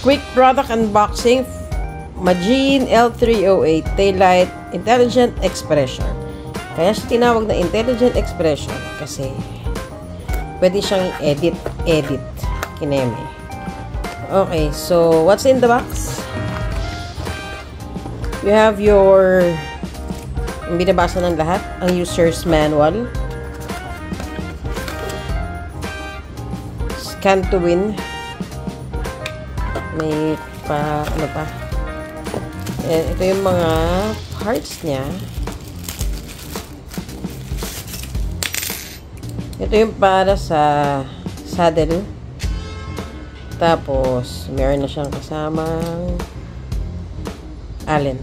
Quick product unboxing. Magine L308 Taillight Intelligent Expression. Kaya siya tinawag na Intelligent Expression kasi pwede siyang edit. Kineme. Okay, so what's in the box? You have your binabasa ng lahat, ang user's manual. Scan to win. May ano pa? Ito yung mga parts niya. Ito yung para sa saddle. Tapos, meron na siyang kasamang allen.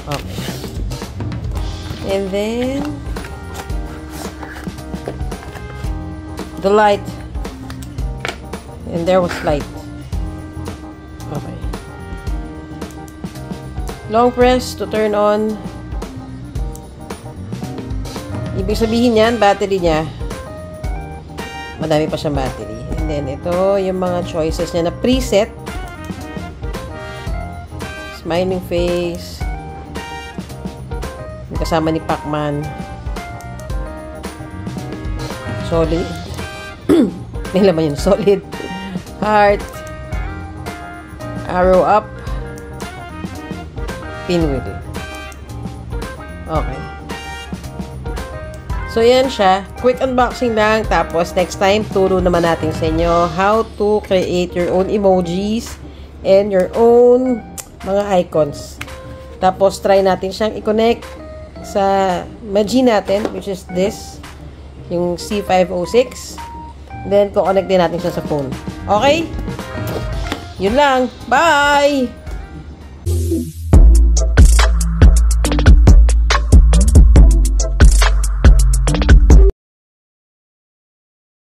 Okay. And then, the light. And there was light. Okay. Long press to turn on. Ibig sabihin yan, battery niya. Madami pa siyang battery. And then, ito yung mga choices niya na preset. Smiling face. Yung kasama ni Pacman. Solid. May laman yun. Solid. Heart. Arrow up. Pinwheel. Okay. So, yan siya. Quick unboxing lang. Tapos, next time, turo naman natin sa inyo how to create your own emojis and your own mga icons. Tapos, try natin siyang i-connect sa Magine natin, which is this. Yung C506. Then, kukonect din natin siya sa phone. Okay? Yun lang. Bye!